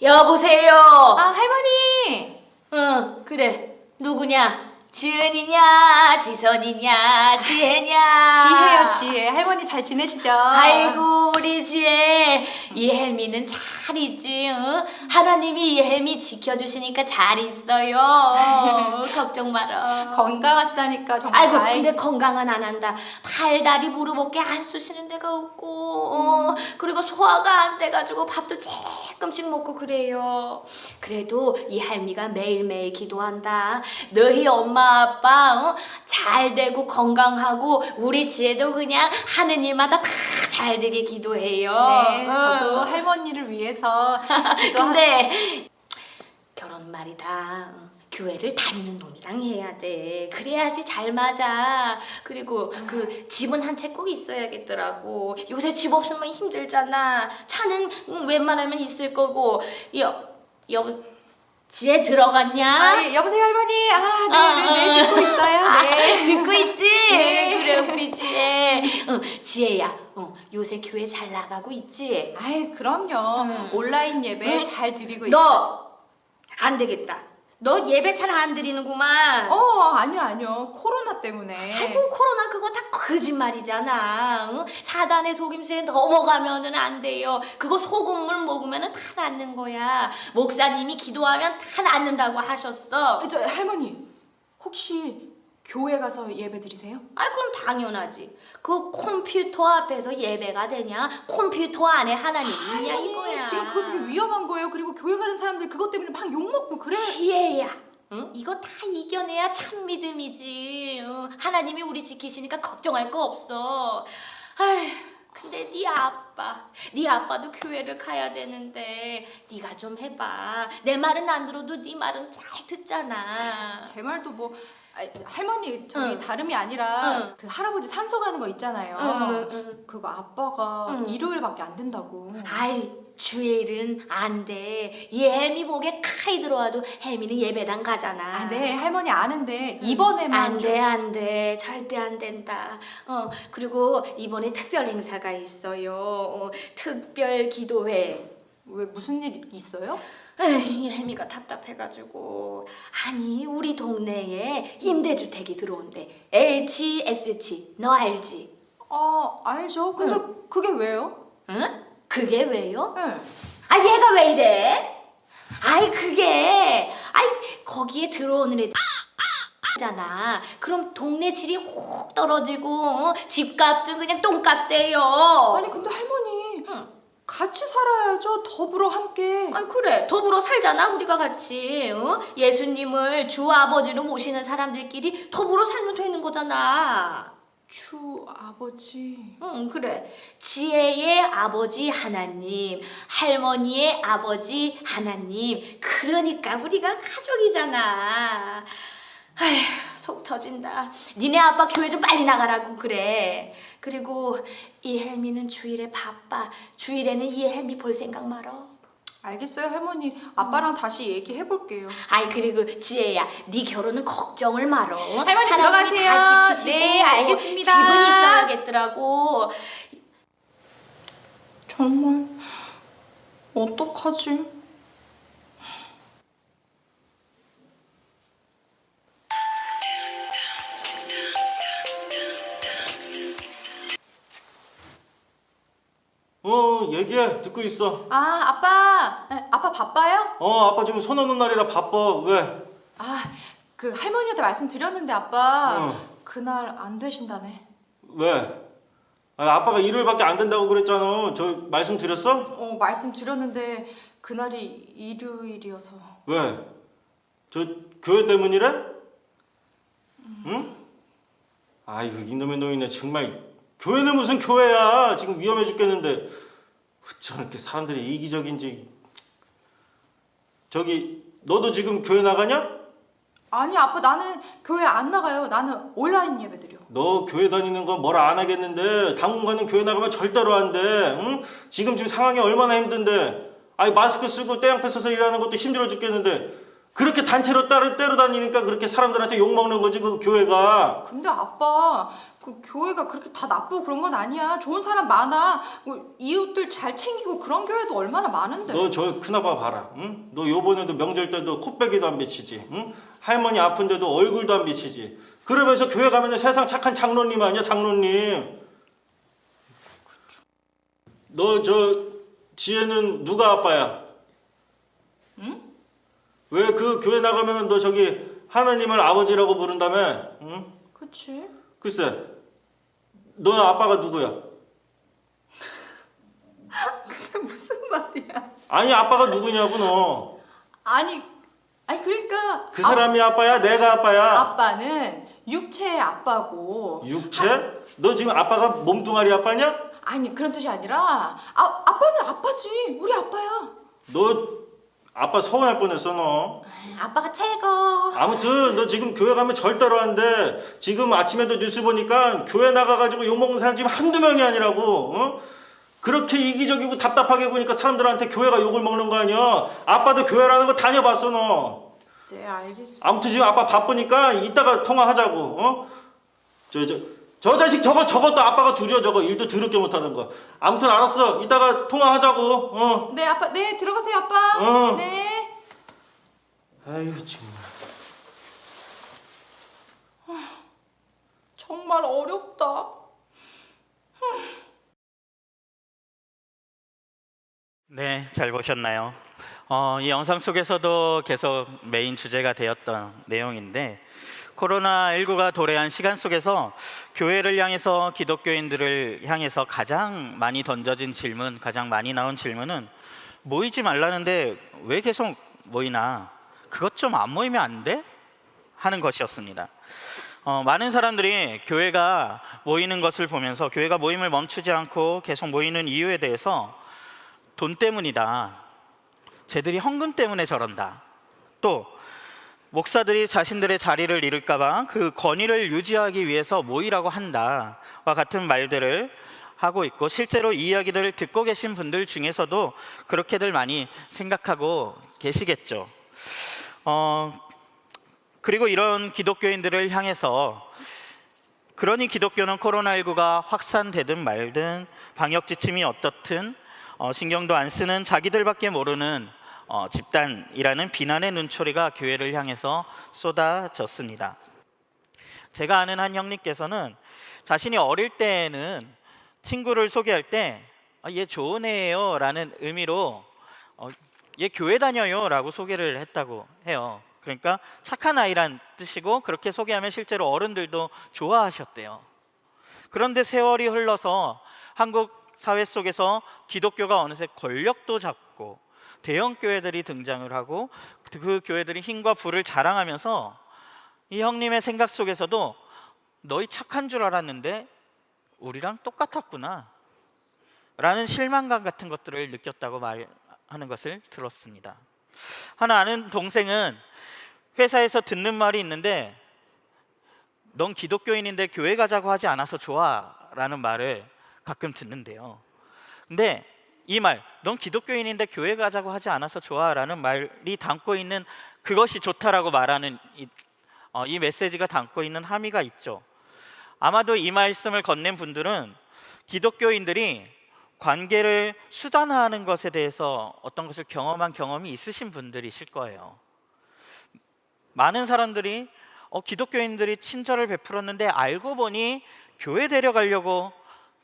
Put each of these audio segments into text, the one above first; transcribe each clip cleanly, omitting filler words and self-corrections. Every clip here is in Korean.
여보세요. 아, 할머니! 그래. 누구냐? 지은이냐? 지선이냐? 지혜냐? 지혜요, 지혜. 할머니 잘 지내시죠? 아이고 우리 지혜. 이 혜미는 잘 있지? 응? 하나님이 이 혜미 지켜주시니까 잘 있어요. 걱정 마라. 건강하시다니까 정말. 아이고 근데 건강은 안 한다. 팔다리 무릎 어깨 안 쑤시는 데가 없고 그리고 소화가 안 돼가지고 밥도 조금씩 먹고 그래요. 그래도 이 할미가 매일매일 기도한다. 너희 엄마 아빠 잘 되고 건강하고 우리 지혜도 그냥 하는 일마다 다 잘 되게 기도해요. 네, 저도 할머니를 위해서 근데 결혼 말이다. 교회를 다니는 놈이랑 해야 돼. 그래야지 잘 맞아. 그리고 그 집은 한 채 꼭 있어야겠더라고. 요새 집 없으면 힘들잖아. 차는 웬만하면 있을 거고. 여보, 지혜 들어갔냐? 아, 예, 여보세요, 할머니. 네, 듣고 있어요. 네. 듣고 있지? 네. 그래, 우리 지혜. 지혜야, 요새 교회 잘 나가고 있지? 아이, 그럼요. 온라인 예배 응? 잘 드리고 있어요. 너 안 되겠다. 너 예배 잘 안 드리는구만. 아니요. 코로나 때문에. 아이고 코로나 그거 다 거짓말이잖아. 응? 사단의 속임수에 넘어가면은 안 돼요. 그거 소금물 먹으면은 다 낫는 거야. 목사님이 기도하면 다 낫는다고 하셨어. 저 할머니, 혹시 교회 가서 예배 드리세요? 아이 그럼 당연하지. 그 컴퓨터 앞에서 예배가 되냐? kom퓨터 안에 하나님 있냐 이거야. 지금 그거 되게 위험한 거예요. 그리고 교회 가는 사람들 그것 때문에 막 욕먹고 그래. 지혜야. 응? 이거 다 이겨내야 참 믿음이지. 하나님이 우리 지키시니까 걱정할 거 없어. 아휴, 근데 네 아빠도 교회를 가야 되는데 네가 좀 해봐. 내 말은 안 들어도 네 말은 잘 듣잖아. 제 말도 뭐 할머니 저희 응. 다름이 아니라 응. 그 할아버지 산소 가는 거 있잖아요. 응. 그거 아빠가 응. 일요일밖에 안 된다고. 아이 주일은 안 돼. 이 혜미 목에 카이 들어와도 혜미는 예배당 가잖아. 네, 할머니 아는데 이번에만 안 돼. 절대 안 된다. 그리고 이번에 특별 행사가 있어요. 특별 기도회. 왜 무슨 일 있어요? 에이, 이 혜미가 답답해가지고. 아니, 우리 동네에 임대주택이 들어온대. LGSH. 너 알지? 알죠. 근데 그게 왜요? 응? 그게 왜요? 네. 아, 얘가 왜 이래? 거기에 들어오는 애들 잖아. 그럼 동네 질이 혹 떨어지고 집값은 그냥 똥값 돼요. 아니 근데 할머니 응. 같이 살아야죠. 더불어 함께. 아니 그래 더불어 살잖아 우리가 같이. 예수님을 주 아버지로 모시는 사람들끼리 더불어 살면 되는 거잖아. 주 아버지. 응 그래. 지혜의 아버지 하나님, 할머니의 아버지 하나님. 그러니까 우리가 가족이잖아. 아휴 속 터진다. 니네 아빠 교회 좀 빨리 나가라고 그래. 그리고 이 혜미는 주일에 바빠. 주일에는 이 혜미 볼 생각 말어. 알겠어요, 할머니. 아빠랑 다시 얘기해 볼게요. 아이 그리고 지혜야, 네 결혼은 걱정을 말어. 할머니 하나님이 들어가세요. 다 지키시고 네, 알겠습니다. 집은 있어야겠더라고. 정말 어떡하지? 얘기해. 듣고 있어. 아빠 바빠요? 아빠 지금 손 오는 날이라 바빠. 왜? 그 할머니한테 말씀드렸는데 아빠 응. 그날 안 되신다네. 왜? 아빠가 일요일밖에 안 된다고 그랬잖아. 저 말씀드렸어? 말씀드렸는데 그날이 일요일이어서. 왜? 저 교회 때문이래? 응? 아이고 이놈의 놈이네 정말. 교회는 무슨 교회야. 지금 위험해 죽겠는데 어쩜 이렇게 사람들이 이기적인지. 저기 너도 지금 교회 나가냐? 아니 아빠 나는 교회 안 나가요. 나는 온라인 예배 드려. 너 교회 다니는 건 뭐라 안 하겠는데 당분간은 교회 나가면 절대로 안 돼. 응? 지금 상황이 얼마나 힘든데. 마스크 쓰고 떼양패 서서 일하는 것도 힘들어 죽겠는데 그렇게 단체로 때려 다니니까 그렇게 사람들한테 욕먹는 거지 그 교회가. 근데 아빠 그 교회가 그렇게 다 나쁘고 그런 건 아니야. 좋은 사람 많아. 뭐 이웃들 잘 챙기고 그런 교회도 얼마나 많은데. 너 저 큰아빠 봐라. 응? 너 요번에도 명절 때도 코빼기도 안 비치지. 응? 할머니 아픈데도 얼굴도 안 비치지. 그러면서 교회 가면은 세상 착한 장로님 아니야, 장로님. 너 저 지혜는 누가 아빠야? 응? 왜 그 교회 나가면은 너 저기 하나님을 아버지라고 부른다며? 응? 그치? 글쎄, 너 아빠가 누구야? 그게 무슨 말이야? 아니 아빠가 누구냐고 너. 아니 그러니까 그 사람이 아빠야? 내가 아빠야? 아빠는 육체의 아빠고. 육체? 너 지금 아빠가 몸뚱아리 아빠냐? 아니 그런 뜻이 아니라 아빠는 아빠지. 우리 아빠야. 너 아빠 서운할 뻔했어 너. 아빠가 최고. 아무튼 너 지금 교회 가면 절대로 안 돼. 지금 아침에도 뉴스 보니까 교회 나가가지고 욕먹는 사람 지금 한두 명이 아니라고. 어? 그렇게 이기적이고 답답하게 보니까 사람들한테 교회가 욕을 먹는 거 아니야. 아빠도 교회라는 거 다녀봤어 너. 네 알겠어. 아무튼 지금 아빠 바쁘니까 이따가 통화하자고. 어? 저 자식 저것도 아빠가 두려. 저거 일도 더럽게 못하는 거. 아무튼 알았어. 이따가 통화하자고. 어. 네 아빠. 네 들어가세요 아빠. 어. 네. 아유 정말. 정말 어렵다. 네, 잘 보셨나요? 이 영상 속에서도 계속 메인 주제가 되었던 내용인데 코로나19가 도래한 시간 속에서 교회를 향해서 기독교인들을 향해서 가장 많이 던져진 질문, 가장 많이 나온 질문은 모이지 말라는데 왜 계속 모이나? 그것 좀 안 모이면 안 돼? 하는 것이었습니다. 많은 사람들이 교회가 모이는 것을 보면서 교회가 모임을 멈추지 않고 계속 모이는 이유에 대해서 돈 때문이다. 쟤들이 헌금 때문에 저런다. 또 목사들이 자신들의 자리를 잃을까 봐 그 권위를 유지하기 위해서 모이라고 한다와 같은 말들을 하고 있고 실제로 이 이야기들을 듣고 계신 분들 중에서도 그렇게들 많이 생각하고 계시겠죠. 그리고 이런 기독교인들을 향해서 그러니 기독교는 코로나19가 확산되든 말든 방역 지침이 어떻든 신경도 안 쓰는 자기들밖에 모르는 집단이라는 비난의 눈초리가 교회를 향해서 쏟아졌습니다. 제가 아는 한 형님께서는 자신이 어릴 때에는 친구를 소개할 때 얘 좋은 애예요 라는 의미로 얘 교회 다녀요 라고 소개를 했다고 해요. 그러니까 착한 아이란 뜻이고 그렇게 소개하면 실제로 어른들도 좋아하셨대요. 그런데 세월이 흘러서 한국 사회 속에서 기독교가 어느새 권력도 잡고 대형 교회들이 등장을 하고 그 교회들이 힘과 부를 자랑하면서 이 형님의 생각 속에서도 너희 착한 줄 알았는데 우리랑 똑같았구나 라는 실망감 같은 것들을 느꼈다고 말하는 것을 들었습니다. 하나 아는 동생은 회사에서 듣는 말이 있는데 넌 기독교인인데 교회 가자고 하지 않아서 좋아 라는 말을 가끔 듣는데요. 근데 이 말, 넌 기독교인인데 교회 가자고 하지 않아서 좋아 라는 말이 담고 있는 그것이 좋다라고 말하는 이 메시지가 담고 있는 함의가 있죠. 아마도 이 말씀을 건넨 분들은 기독교인들이 관계를 수단화하는 것에 대해서 어떤 것을 경험한 경험이 있으신 분들이실 거예요. 많은 사람들이 기독교인들이 친절을 베풀었는데 알고 보니 교회 데려가려고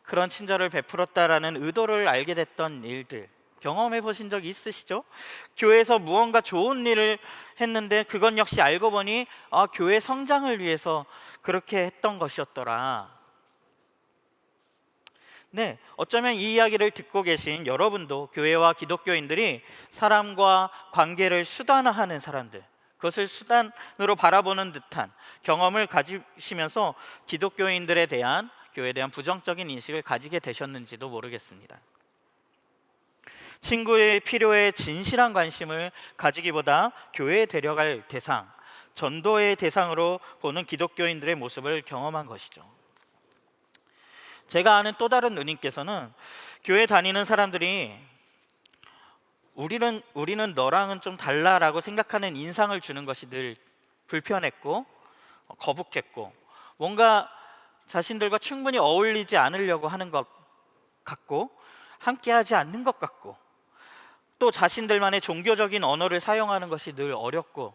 그런 친절을 베풀었다라는 의도를 알게 됐던 일들 경험해 보신 적 있으시죠? 교회에서 무언가 좋은 일을 했는데 그건 역시 알고 보니 교회 성장을 위해서 그렇게 했던 것이었더라. 네, 어쩌면 이 이야기를 듣고 계신 여러분도 교회와 기독교인들이 사람과 관계를 수단화하는 사람들, 그것을 수단으로 바라보는 듯한 경험을 가지시면서 기독교인들에 대한 교회에 대한 부정적인 인식을 가지게 되셨는지도 모르겠습니다. 친구의 필요에 진실한 관심을 가지기보다 교회에 데려갈 대상, 전도의 대상으로 보는 기독교인들의 모습을 경험한 것이죠. 제가 아는 또 다른 누님께서는 교회 다니는 사람들이 우리는 너랑은 좀 달라라고 생각하는 인상을 주는 것이 늘 불편했고 거북했고 뭔가 자신들과 충분히 어울리지 않으려고 하는 것 같고, 함께하지 않는 것 같고, 또 자신들만의 종교적인 언어를 사용하는 것이 늘 어렵고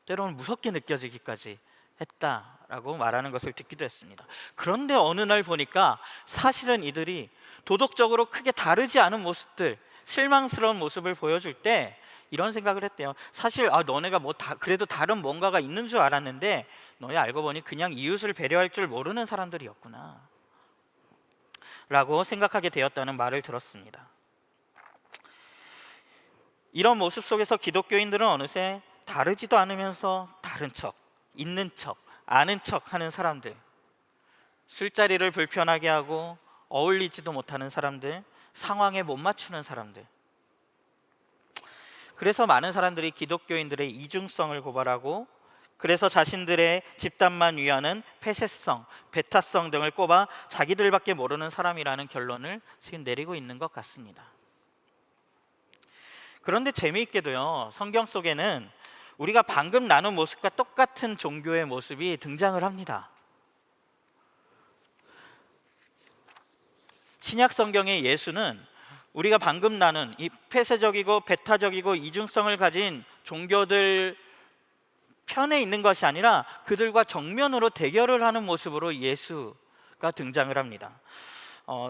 때로는 무섭게 느껴지기까지 했다라고 말하는 것을 듣기도 했습니다. 그런데 어느 날 보니까 사실은 이들이 도덕적으로 크게 다르지 않은 모습들, 실망스러운 모습을 보여줄 때 이런 생각을 했대요. 사실 너네가 그래도 다른 뭔가가 있는 줄 알았는데 너희 알고 보니 그냥 이웃을 배려할 줄 모르는 사람들이었구나 라고 생각하게 되었다는 말을 들었습니다. 이런 모습 속에서 기독교인들은 어느새 다르지도 않으면서 다른 척, 있는 척, 아는 척 하는 사람들, 술자리를 불편하게 하고 어울리지도 못하는 사람들, 상황에 못 맞추는 사람들. 그래서 많은 사람들이 기독교인들의 이중성을 고발하고, 그래서 자신들의 집단만 위하는 폐쇄성, 배타성 등을 꼽아 자기들밖에 모르는 사람이라는 결론을 지금 내리고 있는 것 같습니다. 그런데 재미있게도요, 성경 속에는 우리가 방금 나눈 모습과 똑같은 종교의 모습이 등장을 합니다. 신약 성경의 예수는 우리가 방금 나눈 이 폐쇄적이고 배타적이고 이중성을 가진 종교들 편에 있는 것이 아니라 그들과 정면으로 대결을 하는 모습으로 예수가 등장을 합니다.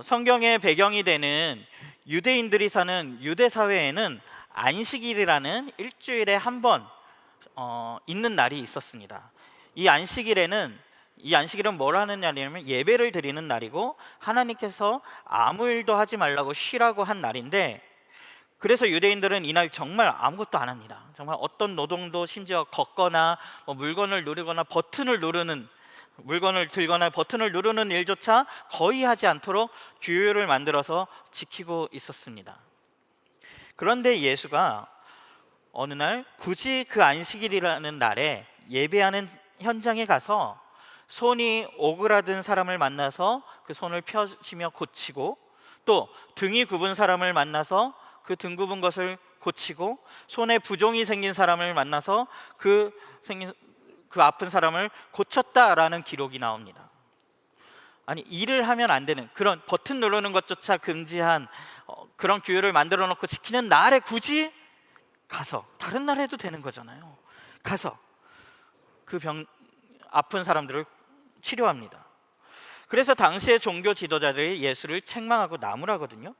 성경의 배경이 되는 유대인들이 사는 유대 사회에는 안식일이라는 일주일에 한 번 있는 날이 있었습니다. 이 안식일은 뭘 하는 날이냐면 예배를 드리는 날이고, 하나님께서 아무 일도 하지 말라고 쉬라고 한 날인데, 그래서 유대인들은 이날 정말 아무것도 안 합니다. 정말 어떤 노동도, 심지어 걷거나 물건을 누르거나 물건을 들거나 버튼을 누르는 일조차 거의 하지 않도록 규율을 만들어서 지키고 있었습니다. 그런데 예수가 어느 날 굳이 그 안식일이라는 날에 예배하는 현장에 가서 손이 오그라든 사람을 만나서 그 손을 펴시며 고치고, 또 등이 굽은 사람을 만나서 그 등 굽은 것을 고치고, 손에 부종이 생긴 사람을 만나서 그 아픈 사람을 고쳤다라는 기록이 나옵니다. 아니, 일을 하면 안 되는, 그런 버튼 누르는 것조차 금지한 그런 규율을 만들어 놓고 지키는 날에 굳이 가서, 다른 날 해도 되는 거잖아요, 가서 그 아픈 사람들을 치료합니다. 그래서 당시의 종교 지도자들이 예수를 책망하고 나무라거든요.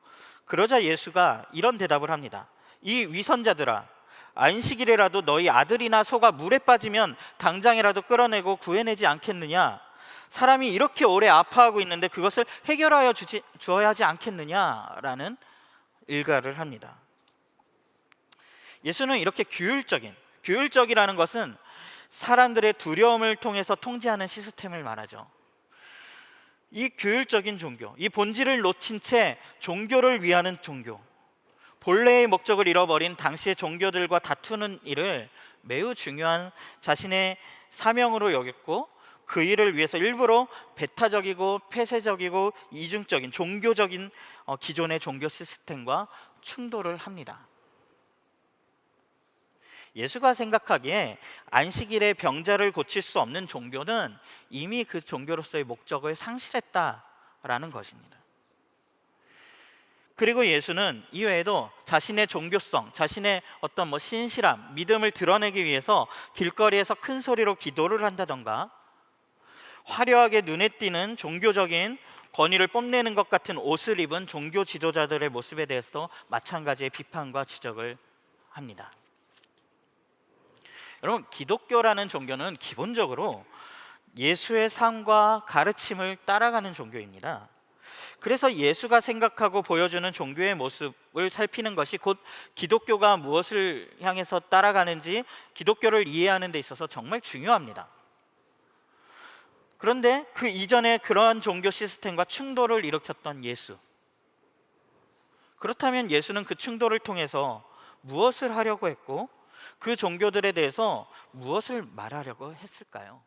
그러자 예수가 이런 대답을 합니다. 이 위선자들아, 안식일에라도 너희 아들이나 소가 물에 빠지면 당장이라도 끌어내고 구해내지 않겠느냐? 사람이 이렇게 오래 아파하고 있는데 그것을 해결하여 주어야 하지 않겠느냐라는 일가를 합니다. 예수는 이렇게 규율적이라는 것은 사람들의 두려움을 통해서 통제하는 시스템을 말하죠. 이 규율적인 종교, 이 본질을 놓친 채 종교를 위하는 종교, 본래의 목적을 잃어버린 당시의 종교들과 다투는 일을 매우 중요한 자신의 사명으로 여겼고, 그 일을 위해서 일부러 배타적이고 폐쇄적이고 이중적인 종교적인 기존의 종교 시스템과 충돌을 합니다. 예수가 생각하기에 안식일에 병자를 고칠 수 없는 종교는 이미 그 종교로서의 목적을 상실했다라는 것입니다. 그리고 예수는 이외에도 자신의 종교성, 자신의 어떤 신실함, 믿음을 드러내기 위해서 길거리에서 큰 소리로 기도를 한다던가, 화려하게 눈에 띄는 종교적인 권위를 뽐내는 것 같은 옷을 입은 종교 지도자들의 모습에 대해서도 마찬가지의 비판과 지적을 합니다. 여러분, 기독교라는 종교는 기본적으로 예수의 삶과 가르침을 따라가는 종교입니다. 그래서 예수가 생각하고 보여주는 종교의 모습을 살피는 것이 곧 기독교가 무엇을 향해서 따라가는지, 기독교를 이해하는 데 있어서 정말 중요합니다. 그런데 그 이전에 그러한 종교 시스템과 충돌을 일으켰던 예수, 그렇다면 예수는 그 충돌을 통해서 무엇을 하려고 했고, 그 종교들에 대해서 무엇을 말하려고 했을까요?